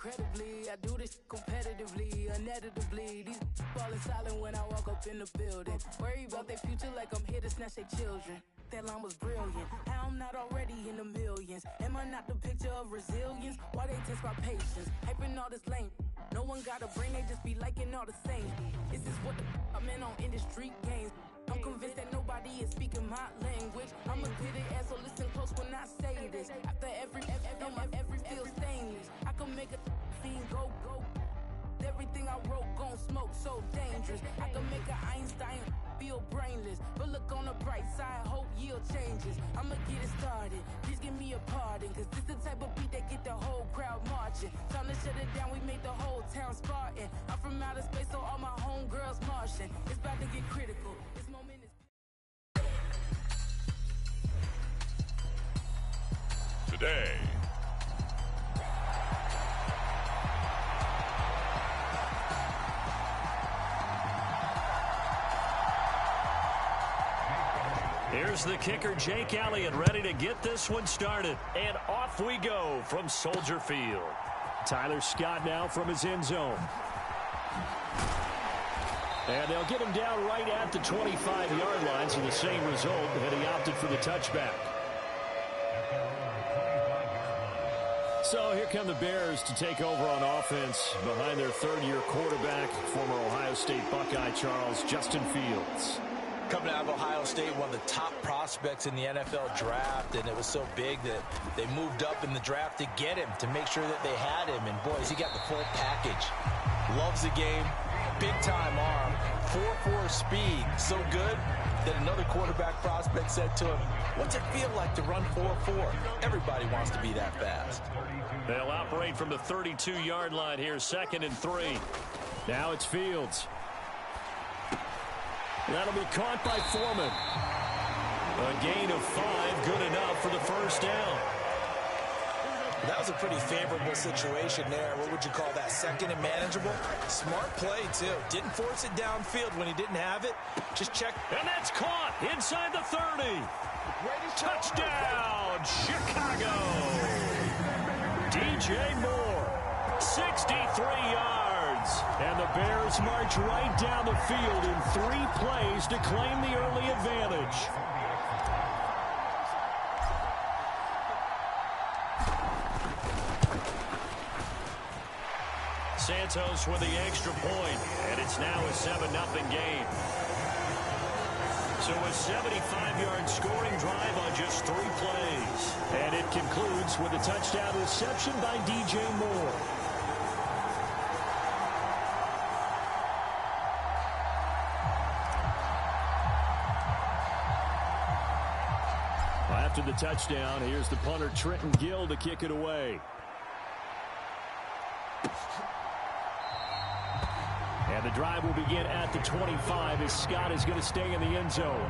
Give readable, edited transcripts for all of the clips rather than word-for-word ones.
incredibly. I do this competitively, uneditably. These falling silent when I walk up in the building. Worry about their future like I'm here to snatch their children. That line was brilliant. How I'm not already in the millions. Am I not the picture of resilience? Why they test my patience? Hyping all this lame. No one got a brain, they just be liking all the same. This is what the I'm in on industry games. I'm convinced that nobody is speaking my language. I'm a good ass, so listen close when I say this. After every feel stainless. I can make a fiend go. Everything I wrote gon' smoke, so dangerous. I can make an Einstein feel brainless. But look on the bright side, hope yield changes. I'ma get it started, please give me a pardon. Cause this the type of beat that get the whole crowd marching. Time to shut it down, we made the whole town Spartan. I'm from outer space, so all my homegirls Martian. It's about to get critical, this moment is... Today, here's the kicker, Jake Elliott, ready to get this one started. And off we go from Soldier Field. Tyler Scott now from his end zone. And they'll get him down right at the 25-yard line, so the same result, and he opted for the touchback. So here come the Bears to take over on offense behind their third-year quarterback, former Ohio State Buckeye Charles Justin Fields. Coming out of Ohio State, one of the top prospects in the NFL draft, and it was so big that they moved up in the draft to get him, to make sure that they had him. And boys, he got the full package. Loves the game, big-time arm, 4.4 speed, so good that another quarterback prospect said to him, "What's it feel like to run 4.4? Everybody wants to be that fast." They'll operate from the 32-yard line here, 2nd and 3. Now it's Fields. That'll be caught by Foreman. A gain of 5, good enough for the first down. That was a pretty favorable situation there. What would you call that? 2nd and manageable? Smart play, too. Didn't force it downfield when he didn't have it. Just check. And that's caught inside the 30. Touchdown, Chicago. DJ Moore, 63 yards. And the Bears march right down the field in 3 plays to claim the early advantage. Santos with the extra point, and it's now a 7-0 game. So a 75-yard scoring drive on just 3 plays. And it concludes with a touchdown reception by DJ Moore. After the touchdown, here's the punter Trenton Gill to kick it away. And the drive will begin at the 25 as Scott is going to stay in the end zone.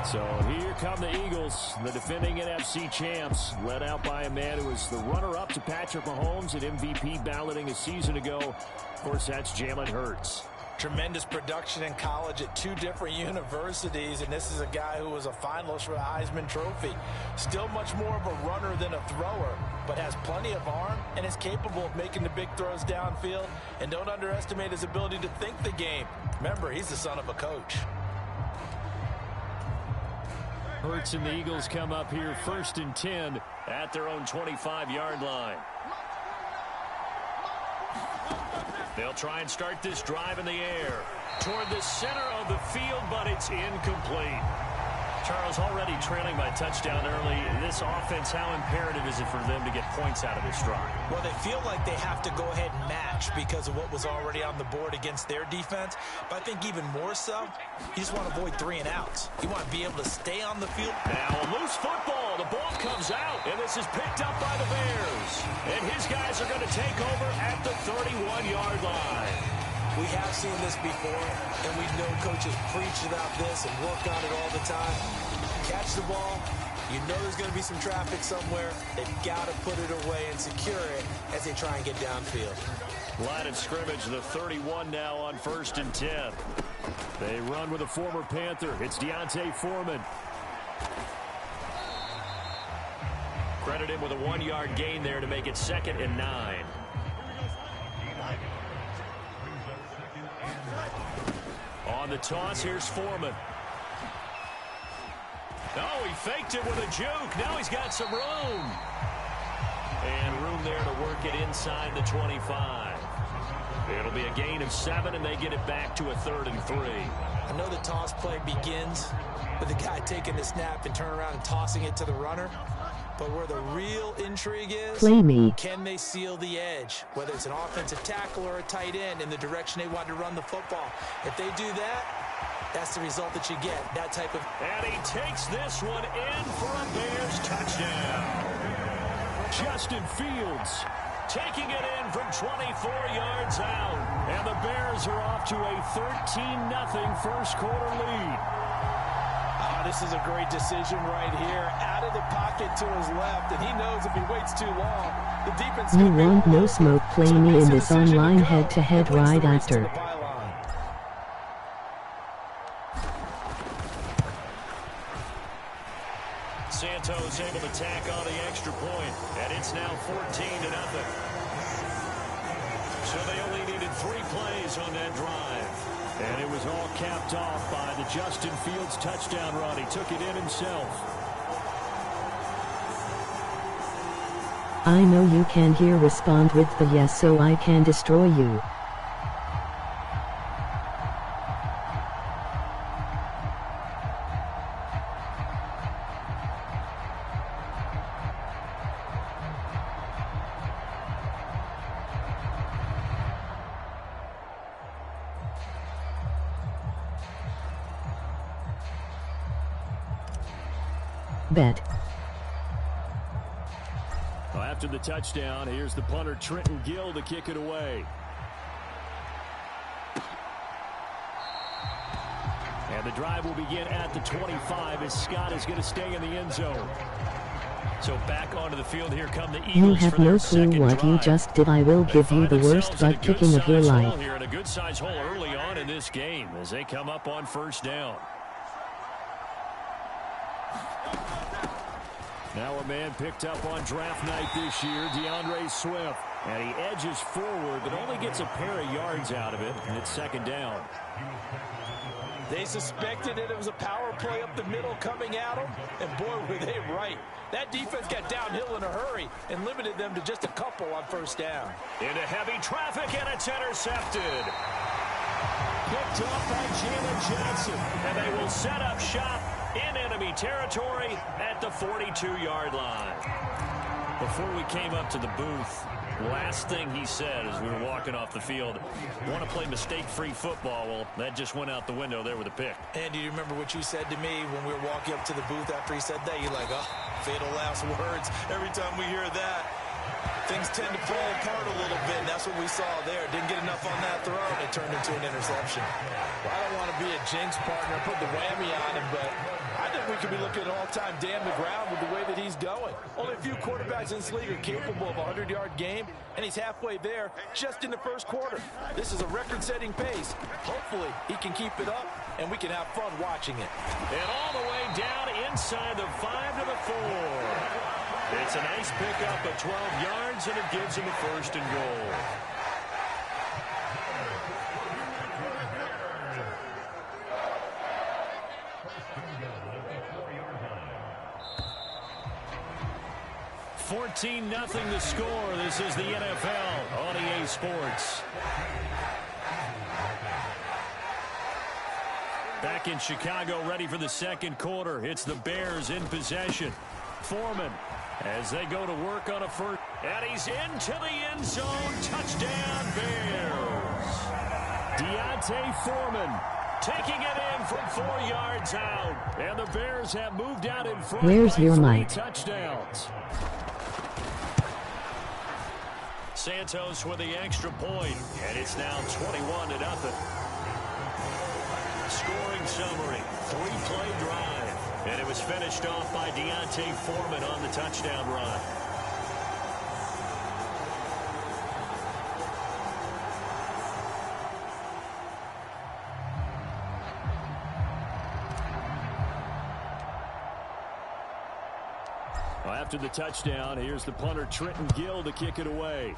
So here come the Eagles, the defending NFC champs, led out by a man who was the runner-up to Patrick Mahomes at MVP balloting a season ago. Of course, that's Jalen Hurts. Tremendous production in college at 2 different universities, and this is a guy who was a finalist for the Heisman Trophy. Still much more of a runner than a thrower, but has plenty of arm and is capable of making the big throws downfield. And don't underestimate his ability to think the game. Remember, he's the son of a coach. Hurts and the Eagles come up here 1st and 10 at their own 25-yard line. They'll try and start this drive in the air toward the center of the field, but it's incomplete. Charles, already trailing by touchdown early. This offense, how imperative is it for them to get points out of this drive? Well, they feel like they have to go ahead and match because of what was already on the board against their defense. But I think even more so, you just want to avoid 3 and outs. You want to be able to stay on the field. Now a loose football. The ball comes out, and this is picked up by the Bears. And his guys are going to take over at the 31-yard line. We have seen this before, and we know coaches preach about this and work on it all the time. Catch the ball. You know there's going to be some traffic somewhere. They've got to put it away and secure it as they try and get downfield. Line of scrimmage, the 31 now on 1st and 10. They run with a former Panther. It's Deontay Foreman. Credit him with a 1-yard gain there to make it 2nd and 9. On the toss, here's Foreman. Oh, he faked it with a juke. Now he's got some room. And room there to work it inside the 25. It'll be a gain of 7, and they get it back to a 3rd and 3. I know the toss play begins with the guy taking the snap and turning around and tossing it to the runner. But where the real intrigue is, play me. Can they seal the edge? Whether it's an offensive tackle or a tight end in the direction they want to run the football. If they do that, that's the result that you get. That type of... And he takes this one in for a Bears touchdown. Justin Fields taking it in from 24 yards out. And the Bears are off to a 13-0 first quarter lead. This is a great decision right here. Out of the pocket to his left, and he knows if he waits too long, the defense... You want no smoke, play me in this online head-to-head right after. Santos able to tack on the extra point, and it's now 14-0. So they only needed 3 plays on that drive. And it was all capped off by the Justin Fields touchdown run. He took it in himself. I know you can hear, respond with the yes so I can destroy you. Bet. Well, after the touchdown, here's the punter Trenton Gill to kick it away. And the drive will begin at the 25 as Scott is going to stay in the end zone. So back onto the field, here come the Eagles. You have no clue what you just did. I will give you the worst butt kicking of your life. Here in a good size hole early on in this game as they come up on first down. Now a man picked up on draft night this year, DeAndre Swift. And he edges forward, but only gets a pair of yards out of it, and it's second down. They suspected that it was a power play up the middle coming at them, and boy, were they right. That defense got downhill in a hurry and limited them to just a couple on first down. Into heavy traffic, and it's intercepted. Picked off by Jalen Johnson, and they will set up shop in enemy territory at the 42-yard line. Before we came up to the booth, last thing he said as we were walking off the field, want to play mistake-free football. Well, that just went out the window there with a pick. And do you remember what you said to me when we were walking up to the booth after he said that? You're like, oh, fatal last words. Every time we hear that, things tend to fall apart a little bit. And that's what we saw there. Didn't get enough on that throw, and it turned into an interception. Well, I don't want to be a jinx partner, put the whammy on him, but I think we could be looking at all-time damn the ground with the way that he's going. Only a few quarterbacks in this league are capable of a 100-yard game, and he's halfway there just in the first quarter. This is a record-setting pace. Hopefully, he can keep it up, and we can have fun watching it. And all the way down inside the 5 to the 4. It's a nice pickup of 12 yards, and it gives him a first and goal. $14-0 the score. This is the NFL on EA Sports. Back in Chicago, ready for the second quarter. It's the Bears in possession. Foreman as they go to work on a first. And he's into the end zone. Touchdown, Bears. Deontay Foreman taking it in from 4 yards out. And the Bears have moved out in front. Where's your 3 mic? touchdowns. Santos with the extra point, and it's now 21-0. Scoring summary, 3-play drive, and it was finished off by Deontay Foreman on the touchdown run. Well, after the touchdown, here's the punter Trenton Gill to kick it away.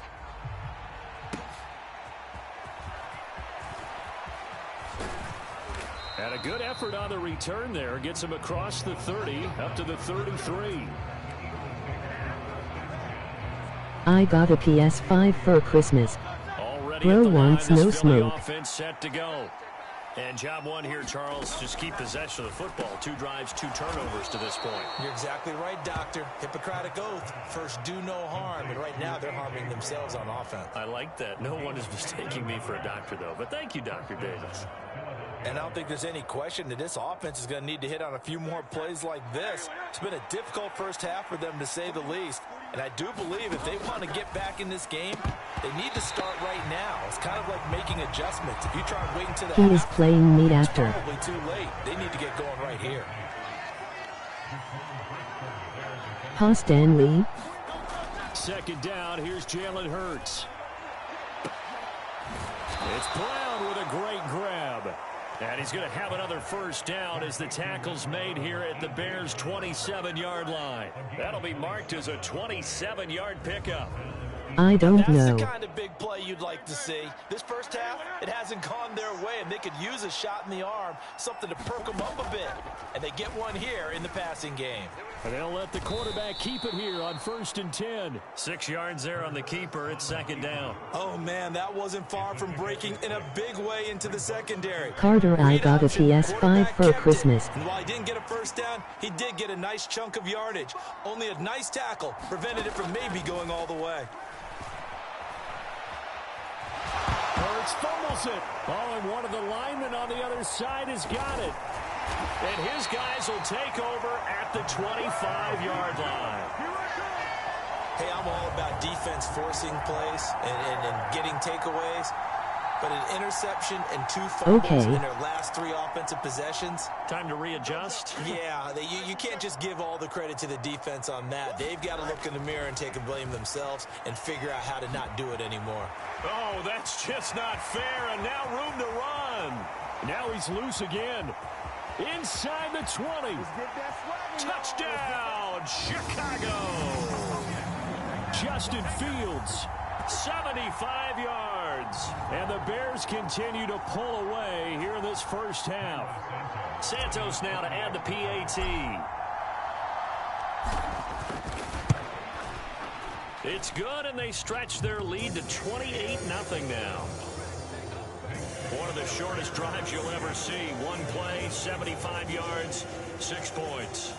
And a good effort on the return there. Gets him across the 30, up to the 33. I got a PS5 for Christmas. Already Bro at the line, wants no this Philly smoke. offense set to go. And job one here, Charles, just keep possession of the football. 2 drives, 2 turnovers to this point. You're exactly right, Doctor. Hippocratic oath. First, do no harm. And right now, they're harming themselves on offense. I like that. No one is mistaking me for a doctor, though. But thank you, Dr. Davis. And I don't think there's any question that this offense is going to need to hit on a few more plays like this. It's been a difficult first half for them, to say the least. And I do believe if they want to get back in this game, they need to start right now. It's kind of like making adjustments. If you try and wait until the He is playing meat it's after. probably too late. They need to get going right here. Ha Stanley. Second down, here's Jalen Hurts. It's Brown with a great grab. And he's going to have another first down as the tackle's made here at the Bears' 27-yard line. That'll be marked as a 27-yard pickup. I don't know. That's the kind of big play you'd like to see. This first half, it hasn't gone their way, and they could use a shot in the arm, something to perk them up a bit. And they get one here in the passing game. And they'll let the quarterback keep it here on 1st and 10. 6 yards there on the keeper. It's second down. Oh, man, that wasn't far from breaking in a big way into the secondary. Carter, I got a PS5 for Christmas. And while he didn't get a first down, he did get a nice chunk of yardage. Only a nice tackle prevented it from maybe going all the way. Hurts fumbles it. Oh, and one of the linemen on the other side has got it. And his guys will take over at the 25-yard line. Hey, I'm all about defense forcing plays and getting takeaways. But an interception and 2 fumbles in their last 3 offensive possessions. Time to readjust. Yeah, you can't just give all the credit to the defense on that. They've got to look in the mirror and take a blame themselves and figure out how to not do it anymore. Oh, that's just not fair, and now room to run. Now he's loose again. Inside the 20. Touchdown, Chicago. Justin Fields, 75 yards. And the Bears continue to pull away here in this first half. Santos now to add the PAT. It's good, and they stretch their lead to 28-0 now. One of the shortest drives you'll ever see. One play, 75 yards, 6 points.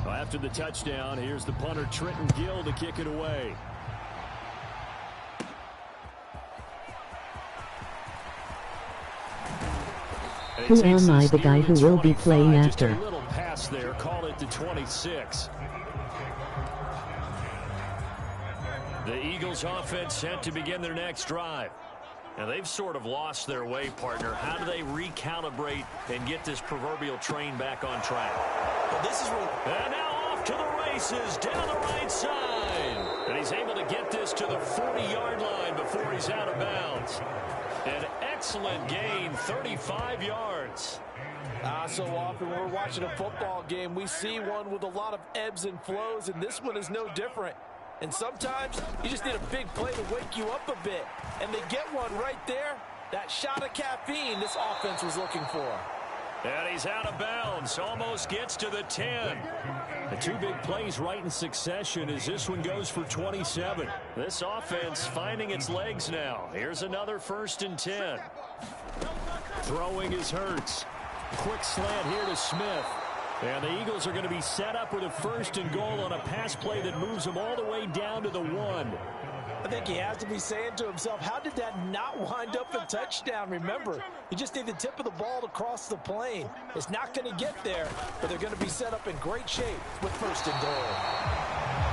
After the touchdown, here's the punter, Trenton Gill, to kick it away. Who am I, the guy who will be playing after? Just a little pass there, call it to 26. The Eagles offense set to begin their next drive. Now, they've sort of lost their way, partner. How do they recalibrate and get this proverbial train back on track? Well, this is where... And now off to the races down the right side. And he's able to get this to the 40-yard line before he's out of bounds. An excellent gain, 35 yards. So often when we're watching a football game, we see one with a lot of ebbs and flows, and this one is no different. And sometimes you just need a big play to wake you up a bit. And they get one right there. That shot of caffeine this offense was looking for. And he's out of bounds. Almost gets to the 10. The 2 big plays right in succession as this one goes for 27. This offense finding its legs now. Here's another 1st and 10. Throwing is Hurts. Quick slant here to Smith. And the Eagles are going to be set up with a 1st and goal on a pass play that moves them all the way down to the 1. I think he has to be saying to himself, how did that not wind up a touchdown? Remember, you just need the tip of the ball to cross the plane. It's not going to get there, but they're going to be set up in great shape with 1st and goal.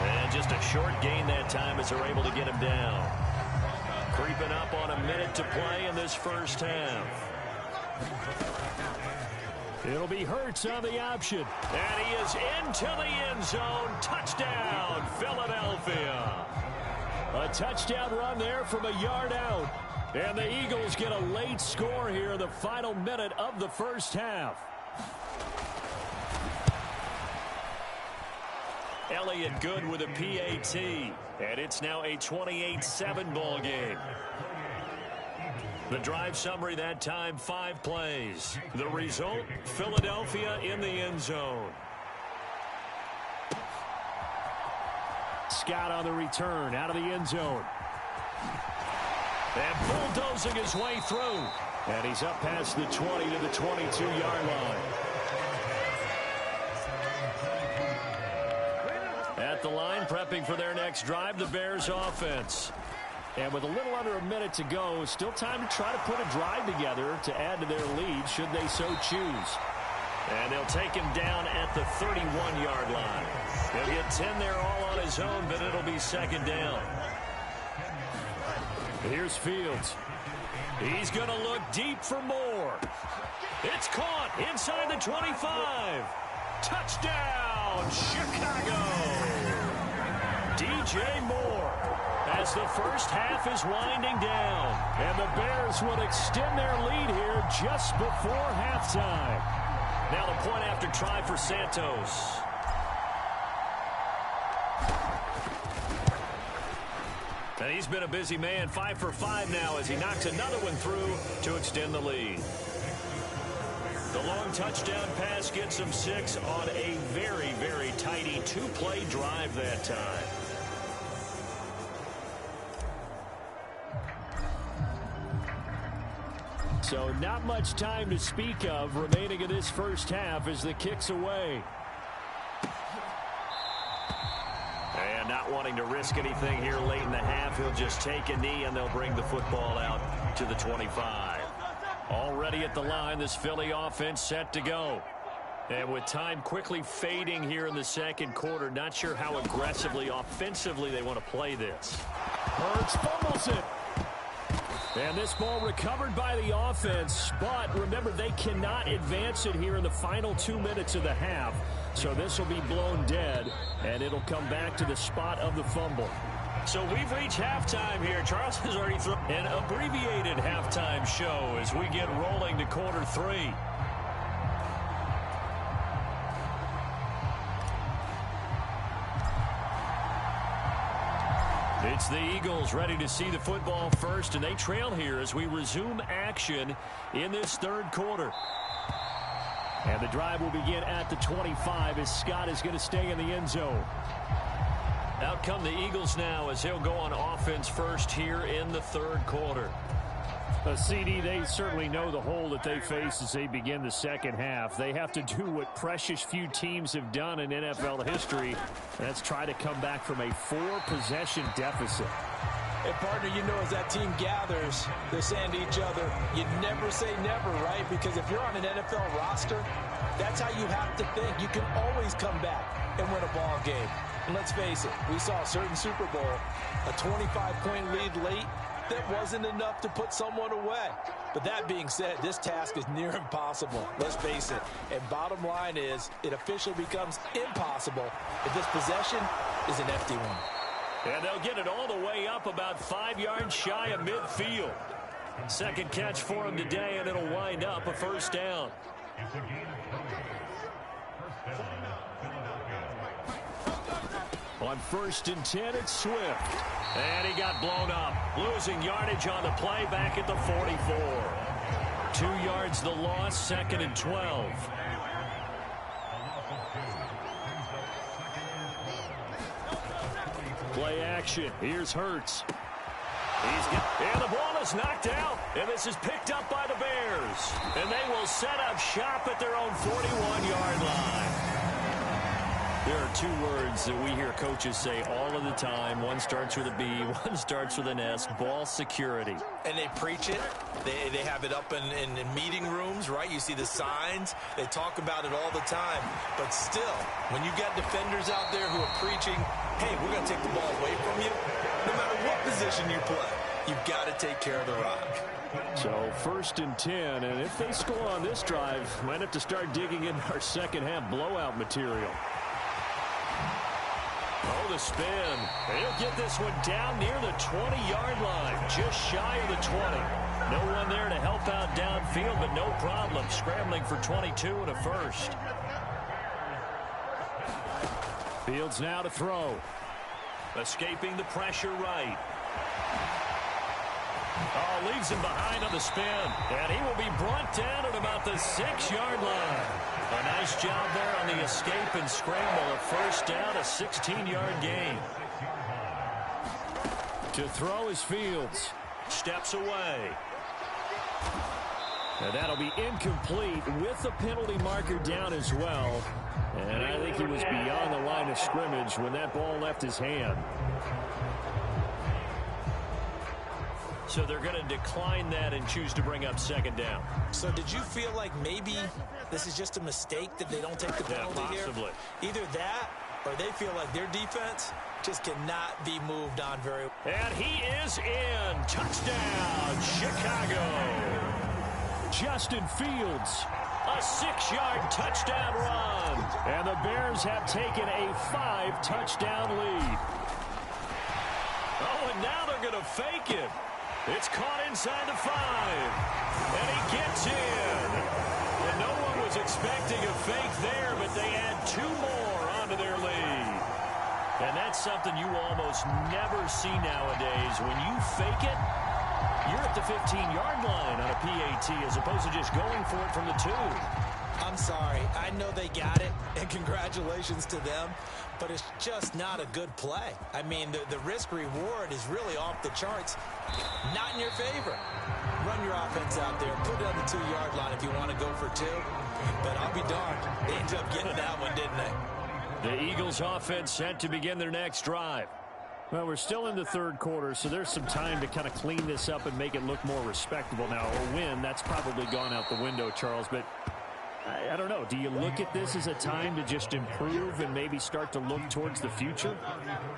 And just a short gain that time as they're able to get him down. Creeping up on a minute to play in this first half. It'll be Hurts on the option. And he is into the end zone. Touchdown, Philadelphia. A touchdown run there from a yard out. And the Eagles get a late score here in the final minute of the first half. Elliott good with a PAT. And it's now a 28-7 ball game. The drive summary that time, 5 plays. The result, Philadelphia in the end zone. Scott on the return, out of the end zone. And bulldozing his way through. And he's up past the 20 to the 22-yard line. At the line, prepping for their next drive, the Bears offense. And with a little under a minute to go, still time to try to put a drive together to add to their lead should they so choose. And they'll take him down at the 31-yard line. He'll get 10 there all on his own, but it'll be second down. Here's Fields. He's going to look deep for more. It's caught inside the 25. Touchdown, Chicago. DJ Moore. As the first half is winding down. And the Bears will extend their lead here just before halftime. Now the point after try for Santos. And he's been a busy man, 5 for 5 now as he knocks another one through to extend the lead. The long touchdown pass gets him 6 on a very, very tidy 2-play drive that time. So not much time to speak of remaining in this first half as the kick's away. And not wanting to risk anything here late in the half, he'll just take a knee and they'll bring the football out to the 25. Already at the line, this Philly offense set to go. And with time quickly fading here in the second quarter, not sure how aggressively, offensively they want to play this. Hurts fumbles it. And this ball recovered by the offense, but remember, they cannot advance it here in the final 2 minutes of the half. So this will be blown dead, and it'll come back to the spot of the fumble. So we've reached halftime here. Charles has already thrown an abbreviated halftime show as we get rolling to quarter 3. It's the Eagles ready to see the football first, and they trail here as we resume action in this third quarter. And the drive will begin at the 25 as Scott is going to stay in the end zone. Out come the Eagles now as he'll go on offense first here in the third quarter. CD, they certainly know the hole that they face as they begin the second half. They have to do what precious few teams have done in NFL history. That's try to come back from a 4-possession deficit. And partner, you know, as that team gathers, they're saying to each other, you never say never, right? Because if you're on an NFL roster, that's how you have to think. You can always come back and win a ball game. And let's face it, we saw a certain Super Bowl, a 25-point lead late, that wasn't enough to put someone away. But that being said, this task is near impossible. Let's face it. And bottom line is, it officially becomes impossible if this possession is an empty one. And they'll get it all the way up about 5 yards shy of midfield. Second catch for him today, and it'll wind up a first down. On 1st and 10, it's Swift. And he got blown up. Losing yardage on the play back at the 44. 2 yards the loss, 2nd and 12. Play action. Here's Hurts. And the ball is knocked out. And this is picked up by the Bears. And they will set up shop at their own 41-yard line. There are 2 words that we hear coaches say all of the time. One starts with a B, one starts with an S, ball security. And they preach it. They have it up in meeting rooms, right? You see the signs. They talk about it all the time. But still, when you got defenders out there who are preaching, hey, we're going to take the ball away from you, no matter what position you play, you've got to take care of the rock. So 1st and 10, and if they score on this drive, might have to start digging in our second half blowout material. Oh, the spin. And he'll get this one down near the 20-yard line, just shy of the 20. No one there to help out downfield, but no problem. Scrambling for 22 and a first. Fields now to throw. Escaping the pressure right. Oh, leaves him behind on the spin. And he will be brought down at about the 6-yard line. A nice job there on the escape and scramble. A first down, a 16-yard gain. To throw is Fields. Steps away. And that'll be incomplete with the penalty marker down as well. And I think he was beyond the line of scrimmage when that ball left his hand. So they're going to decline that and choose to bring up second down. So did you feel like maybe this is just a mistake that they don't take the penalty possibly here? Either that or they feel like their defense just cannot be moved on very well. And he is in. Touchdown, Chicago. Justin Fields, a 6-yard touchdown run. And the Bears have taken a 5-touchdown lead. Oh, and now they're going to fake it. It's caught inside the 5. And he gets in. And no one was expecting a fake there, but they add 2 more onto their lead. And that's something you almost never see nowadays. When you fake it, you're at the 15-yard line on a PAT as opposed to just going for it from the 2. I'm sorry. I know they got it, and congratulations to them, but it's just not a good play. I mean, the risk-reward is really off the charts. Not in your favor. Run your offense out there. Put it on the 2-yard line if you want to go for 2. But I'll be darned. They ended up getting that one, didn't they? The Eagles offense set to begin their next drive. Well, we're still in the third quarter, so there's some time to kind of clean this up and make it look more respectable now. A win, that's probably gone out the window, Charles, but I don't know. Do you look at this as a time to just improve and maybe start to look towards the future?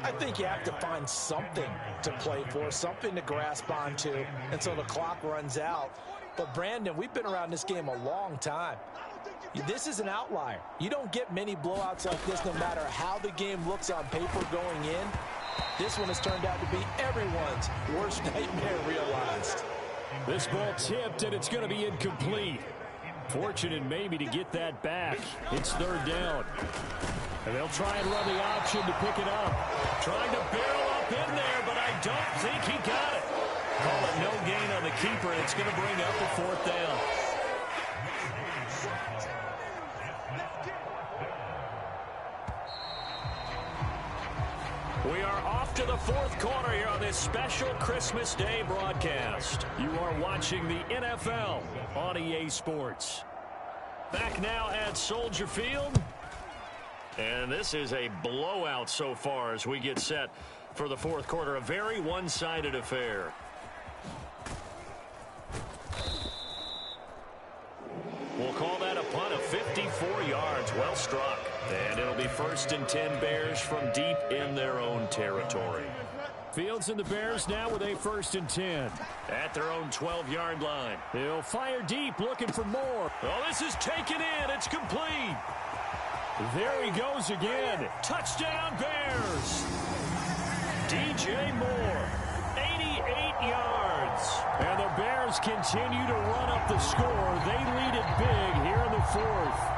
I think you have to find something to play for, something to grasp onto until the clock runs out. But, Brandon, we've been around this game a long time. This is an outlier. You don't get many blowouts like this no matter how the game looks on paper going in. This one has turned out to be everyone's worst nightmare realized. This ball tipped, and it's going to be incomplete. Fortunate maybe to get that back. It's third down. And they'll try and run the option to pick it up. Trying to barrel up in there, but I don't think he got it. Call it no gain on the keeper, and it's going to bring up a 4th down. We are off to the 4th quarter here on this special Christmas Day broadcast. You are watching the NFL on EA Sports. Back now at Soldier Field. And this is a blowout so far as we get set for the 4th quarter. A very one-sided affair. We'll call that a punt of 54 yards. Well struck. And it'll be 1st and 10 Bears from deep in their own territory. Fields and the Bears now with a 1st and 10. At their own 12-yard line. They'll fire deep, looking for more. Oh, this is taken in. It's complete. There he goes again. Touchdown, Bears. DJ Moore, 88 yards. And the Bears continue to run up the score. They lead it big here in the 4th.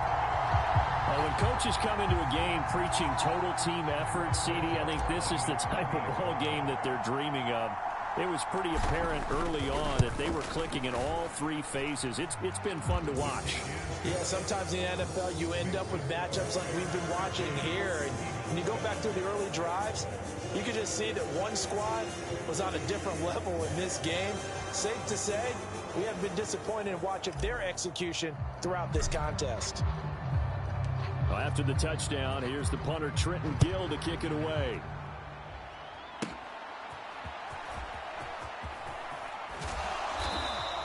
When coaches come into a game preaching total team effort, CD, I think this is the type of ball game that they're dreaming of. It was pretty apparent early on that they were clicking in all 3 phases. It's been fun to watch. Yeah, sometimes in the NFL you end up with matchups like we've been watching here. And when you go back through the early drives, you can just see that one squad was on a different level in this game. Safe to say, we have been disappointed in watching their execution throughout this contest. Well, after the touchdown, here's the punter Trenton Gill to kick it away.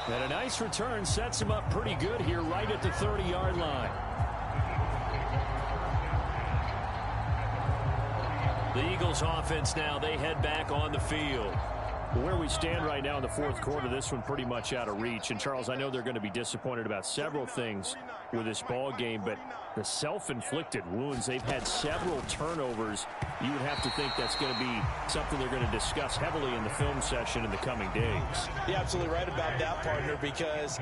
And a nice return sets him up pretty good here right at the 30-yard line. The Eagles offense now, they head back on the field. Where we stand right now in the fourth quarter, this one pretty much out of reach. And, Charles, I know they're going to be disappointed about several things with this ball game, but the self-inflicted wounds, they've had several turnovers. You would have to think that's going to be something they're going to discuss heavily in the film session in the coming days. You're absolutely right about that, partner, because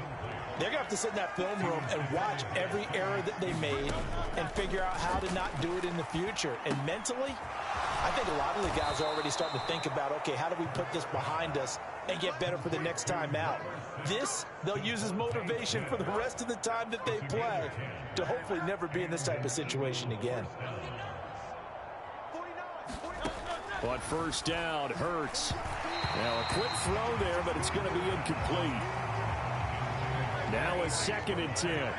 they're going to have to sit in that film room and watch every error that they made and figure out how to not do it in the future. And mentally, I think a lot of the guys are already starting to think about, okay, how do we put this behind us and get better for the next time out? This, they'll use as motivation for the rest of the time that they play to hopefully never be in this type of situation again. On first down, Hurts. Now a quick throw there, but it's going to be incomplete. Now a 2nd and 10.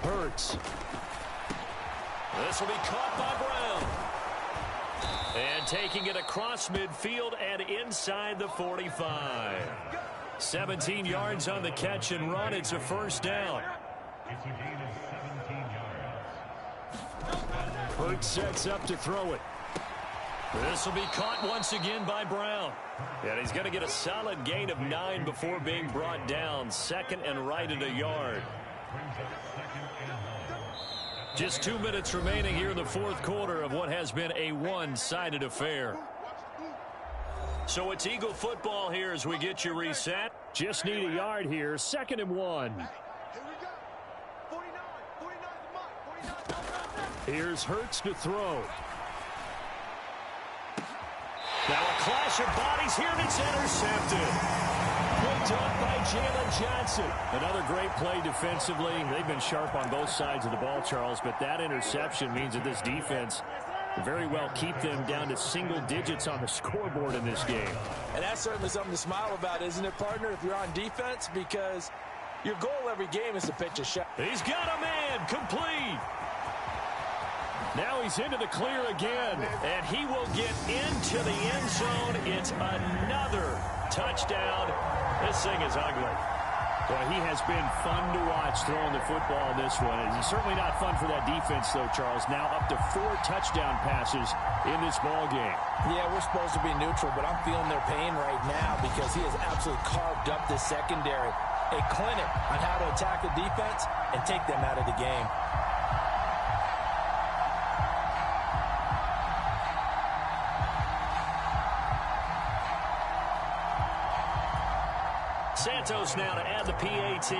Hurts. This will be caught by Brown. And taking it across midfield and inside the 45. 17 yards on the catch and run. It's a first down. Hurts sets up to throw it. This will be caught once again by Brown. And he's going to get a solid gain of 9 before being brought down. 2nd and right at a yard. Just 2 minutes remaining here in the fourth quarter of what has been a one-sided affair. So it's Eagle football here as we get you reset. Just need a yard here. 2nd and 1. Here's Hurts to throw. Now a clash of bodies here, and it's intercepted. Picked up by Jalen Johnson. Another great play defensively. They've been sharp on both sides of the ball, Charles, but that interception means that this defense very well keep them down to single digits on the scoreboard in this game. And that's certainly something to smile about, isn't it, partner, if you're on defense? Because your goal every game is to pitch a shot. He's got a man, complete. Now he's into the clear again. And he will get into the end zone. It's another touchdown. This thing is ugly. Boy, he has been fun to watch throwing the football in this one. It's certainly not fun for that defense, though, Charles. Now up to 4 touchdown passes in this ball game. Yeah, we're supposed to be neutral, but I'm feeling their pain right now because he has absolutely carved up this secondary. A clinic on how to attack a defense and take them out of the game. Santos now to add the PAT.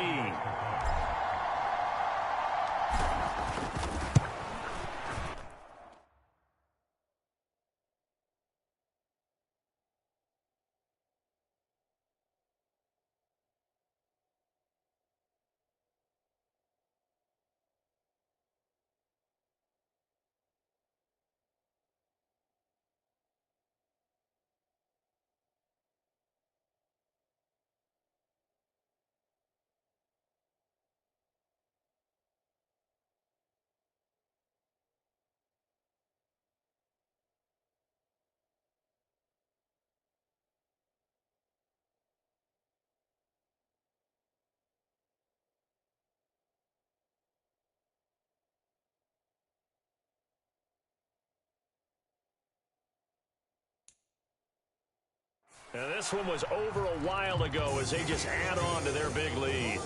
And this one was over a while ago as they just add on to their big lead.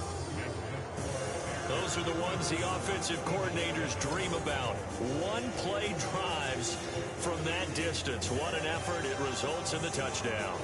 Those are the ones the offensive coordinators dream about. One-play drives from that distance. What an effort. It results in the touchdown.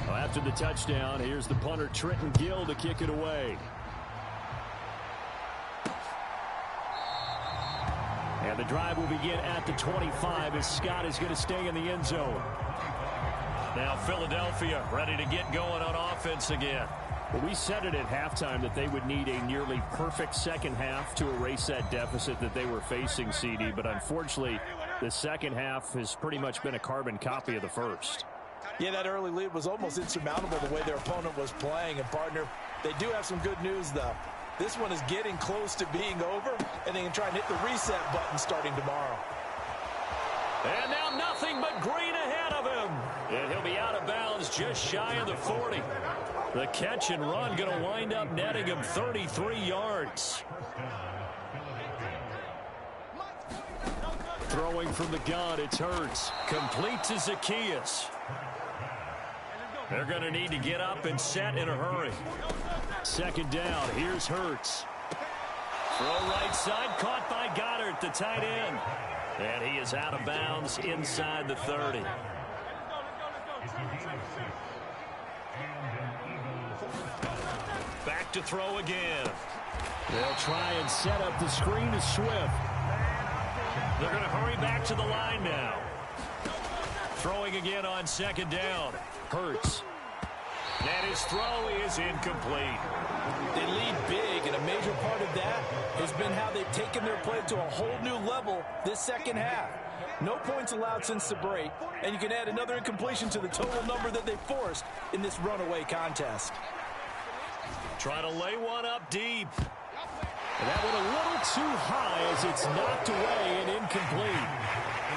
After the touchdown, here's the punter Trenton Gill to kick it away. And the drive will begin at the 25 as Scott is going to stay in the end zone. Now Philadelphia ready to get going on offense again. Well, we said it at halftime that they would need a nearly perfect second half to erase that deficit that they were facing, CD. But unfortunately, the second half has pretty much been a carbon copy of the first. Yeah, that early lead was almost insurmountable the way their opponent was playing. And, partner, They do have some good news, though. This one is getting close to being over, and they can try and hit the reset button starting tomorrow. And now nothing but green ahead of him. And he'll be out of bounds just shy of the 40. The catch and run going to wind up netting him 33 yards. Throwing from the gun, it's Hurts. Complete to Zacchaeus. They're going to need to get up and set in a hurry. Second down, here's Hurts. Throw right side, caught by Goddard, the tight end. And he is out of bounds inside the 30. Back to throw again. They'll try and set up the screen to Swift. They're going to hurry back to the line now. Throwing again on second down. Hurts. And his throw is incomplete. They lead big, and a major part of that has been how they've taken their play to a whole new level this second half. No points allowed since the break, and you can add another incompletion to the total number that they forced in this runaway contest. Try to lay one up deep. And that went a little too high as it's knocked away and incomplete.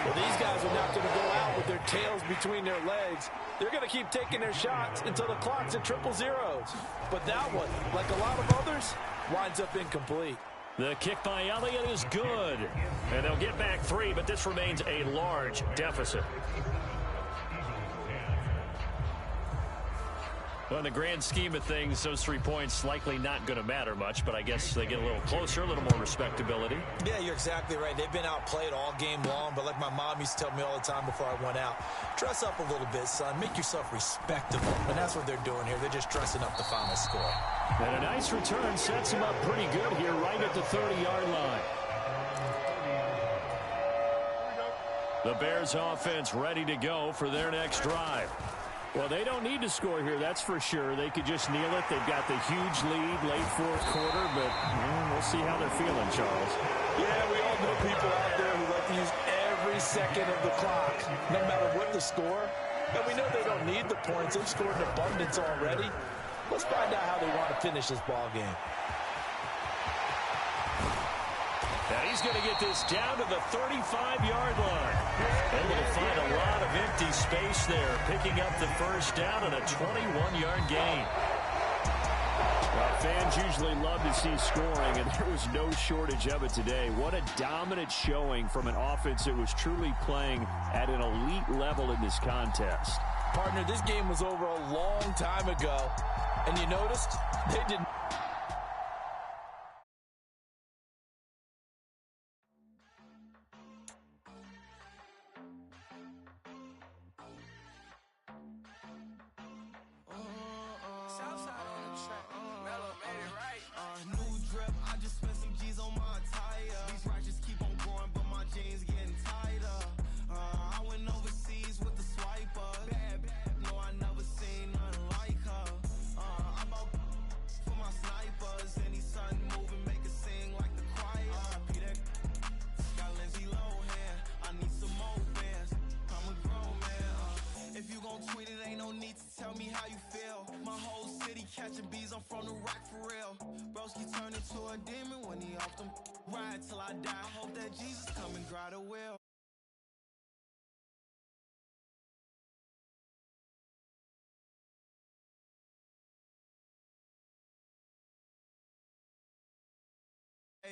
Well, these guys are not going to go out with their tails between their legs. They're going to keep taking their shots until the clock's at triple zeros. But that one, like a lot of others, winds up incomplete. The kick by Elliott is good. And they'll get back 3, but this remains a large deficit. Well, in the grand scheme of things, those 3 points likely not going to matter much, but I guess they get a little closer, a little more respectability. Yeah, you're exactly right. They've been outplayed all game long, but like my mom used to tell me all the time before I went out, dress up a little bit, son. Make yourself respectable. And that's what they're doing here. They're just dressing up the final score. And a nice return sets them up pretty good here right at the 30-yard line. The Bears offense ready to go for their next drive. Well, they don't need to score here, that's for sure. They could just kneel it. They've got the huge lead, late fourth quarter, but we'll see how they're feeling, Charles. Yeah, we all know people out there who like to use every second of the clock, no matter what the score. And we know they don't need the points. They've scored in abundance already. Let's find out how they want to finish this ball game. And he's going to get this down to the 35-yard line. Able to find a lot of empty space there, picking up the first down and a 21-yard gain. Well, fans usually love to see scoring, and there was no shortage of it today. What a dominant showing from an offense that was truly playing at an elite level in this contest. Partner, this game was over a long time ago, and you noticed they didn't.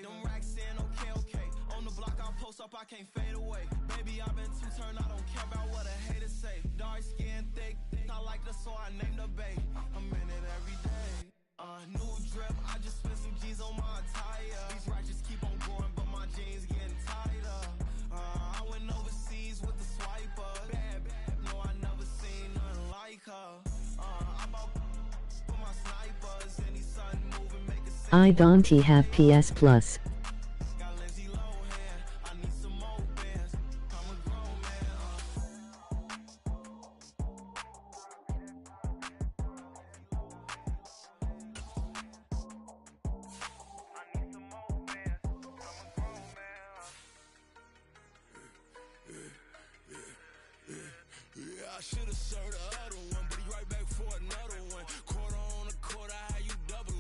Them racks in, okay. On the block, I'll post up, I can't fade away. Baby, I've been too turned, I don't care about what a hater say. Dark skin, thick, I like the so I named the bay. I'm in it every day. New drip, I just spent some G's on my attire. These racks just keep on going, but my jeans getting tighter. I went overseas with the swiper. Bad, no, I never seen nothing like her. I bought for my snipers, any sun moving, make a sense. I don't have PS Plus. Should've served the other one, but he right back for another one. Quarter on a quarter, how you double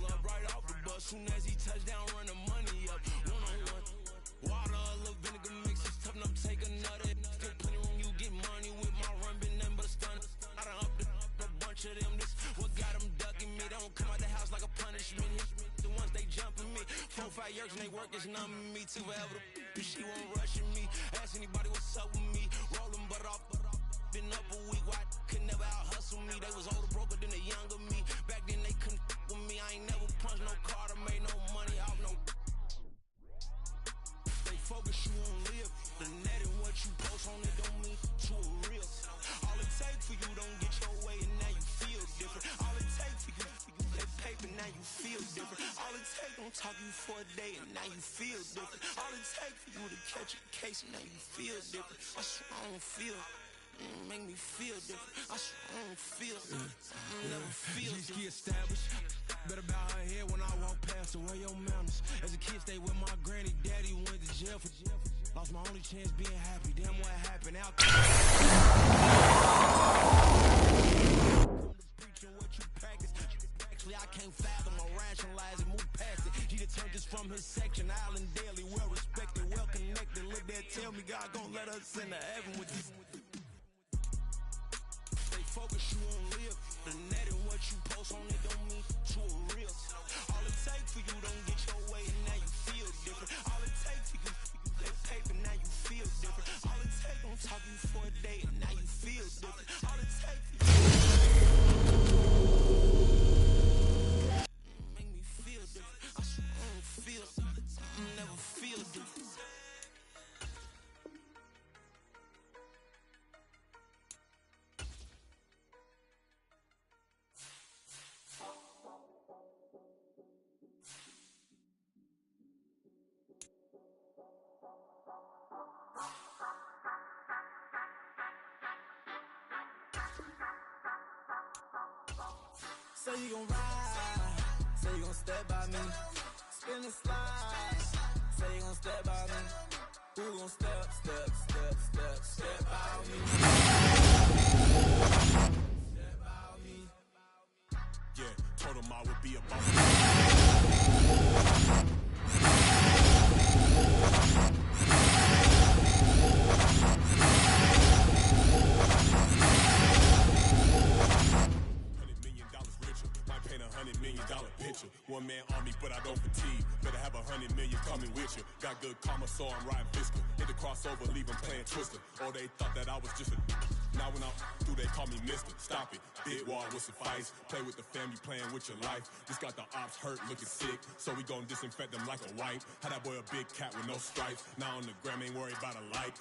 jerks and they work is numbing me to forever. She won't rushing me. Ask anybody what's up with me. Rolling butt off. Been up a week, why could never out hustle me? They was older, broker than the younger me. Back then they couldn't with me. I ain't never punched no card or made no money off no. They focus you on live. The net and what you post on it don't mean to a real. All it takes for you don't get your way and now you feel different. All it takes for you that paper, now you feel different. All it takes don't talk you for a day and now you feel different. All it takes for you to catch a case and now you feel different. I swear I don't feel. Make me feel different. I swear I don't feel. Never feel different. Get established. Better bow her head when I walk past her. Where your manners? As a kid, stayed with my granny. Daddy went to jail for jail. Lost my only chance being happy. Damn, what happened? Out preaching what you practice. Actually, I can't fathom or rationalize and move past it. He turned this from his section. Island daily, well respected, well connected. Look there, tell me God gon' let us into heaven with you. Focus you on live. The net and what you post on it don't mean to a real. All it takes for you don't get your way and now you feel different. All it takes for you that paper, now you feel different. All it takes don't talk you for a day and now you feel different. All it takes for you make me feel different. I swear I don't feel. Never feel different. Say you gon' ride, say you gon' step by me, spin and slide, say you gon' step by me, who gon' step by me, step by me, yeah, told him I would be a boss. $100 million picture. One man army, but I don't fatigue. Better have 100 million coming with you. Got good karma, so I'm riding fiscal. Hit the crossover, leave them playing Twister. Or they thought that I was just a. Now when I'm through, they call me Mister. Stop it. Big wall with suffice. Play with the family, playing with your life. Just got the ops hurt, looking sick. So we gon' disinfect them like a wipe. Had that boy a big cat with no stripes. Now on the gram, ain't worried about a light.